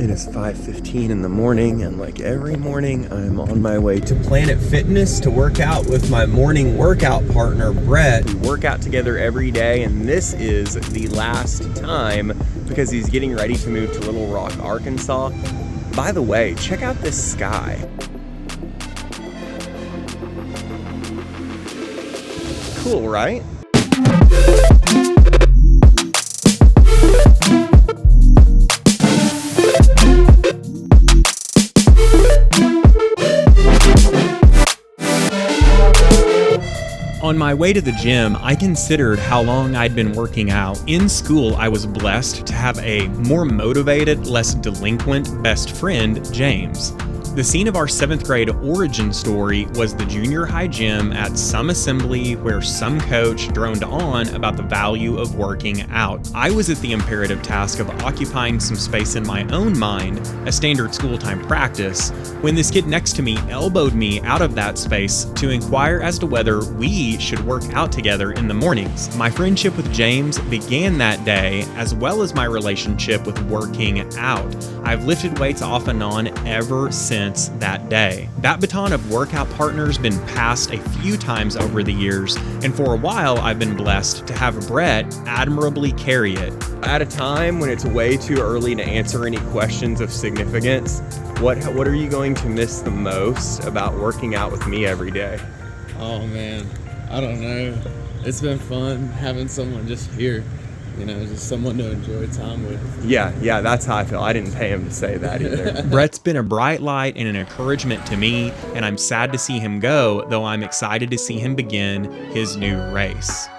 It is 5:15 in the morning, and like every morning, I'm on my way to Planet Fitness to work out with my morning workout partner, Brett. We work out together every day, and this is the last time because he's getting ready to move to Little Rock, Arkansas. By the way, check out this sky. Cool, right? On my way to the gym, I considered how long I'd been working out. In school, I was blessed to have a more motivated, less delinquent best friend, James. The scene of our 7th grade origin story was the junior high gym at some assembly where some coach droned on about the value of working out. I was at the imperative task of occupying some space in my own mind, a standard school time practice, when this kid next to me elbowed me out of that space to inquire as to whether we should work out together in the mornings. My friendship with James began that day, as well as my relationship with working out. I've lifted weights off and on ever since that day. That baton of workout partners been passed a few times over the years, and for a while I've been blessed to have Brett admirably carry it. At a time when it's way too early to answer any questions of significance, what are you going to miss the most about working out with me every day? Oh man, I don't know. It's been fun having someone just here. Just someone to enjoy time with. Yeah, that's how I feel. I didn't pay him to say that either. Brett's been a bright light and an encouragement to me, and I'm sad to see him go, though I'm excited to see him begin his new race.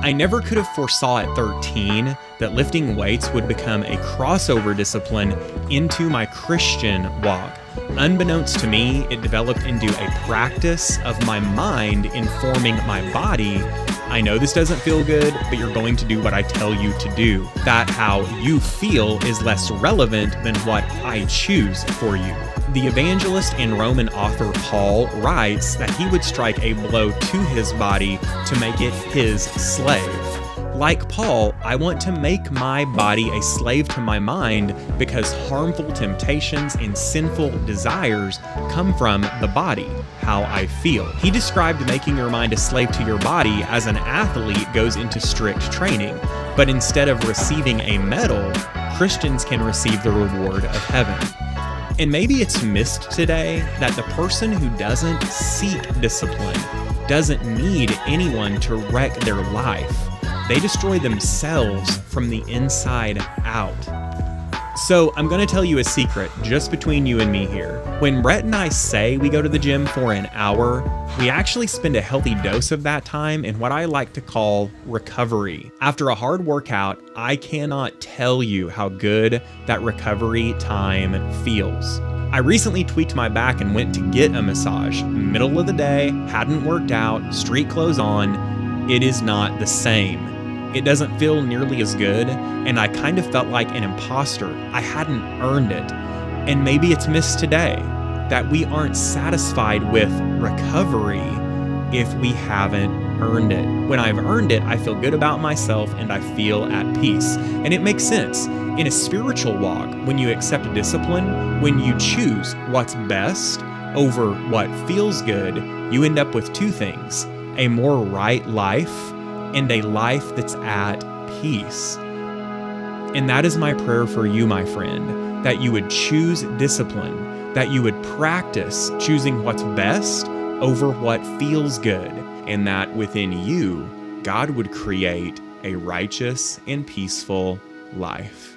I never could have foresaw at 13 that lifting weights would become a crossover discipline into my Christian walk. Unbeknownst to me, it developed into a practice of my mind informing my body. I know this doesn't feel good, but you're going to do what I tell you to do. That how you feel is less relevant than what I choose for you. The evangelist and Roman author Paul writes that he would strike a blow to his body to make it his slave. Like Paul, I want to make my body a slave to my mind because harmful temptations and sinful desires come from the body, how I feel. He described making your mind a slave to your body as an athlete goes into strict training, but instead of receiving a medal, Christians can receive the reward of heaven. And maybe it's missed today that the person who doesn't seek discipline doesn't need anyone to wreck their life. They destroy themselves from the inside out. So I'm going to tell you a secret just between you and me here. When Brett and I say we go to the gym for an hour, we actually spend a healthy dose of that time in what I like to call recovery. After a hard workout, I cannot tell you how good that recovery time feels. I recently tweaked my back and went to get a massage. Middle of the day, hadn't worked out, street clothes on. It is not the same. It doesn't feel nearly as good, and I kind of felt like an imposter. I hadn't earned it. And maybe it's missed today, that we aren't satisfied with recovery if we haven't earned it. When I've earned it, I feel good about myself and I feel at peace. And it makes sense. In a spiritual walk, when you accept discipline, when you choose what's best over what feels good, you end up with two things: a more right life and a life that's at peace. And that is my prayer for you, my friend, that you would choose discipline, that you would practice choosing what's best over what feels good, and that within you, God would create a righteous and peaceful life.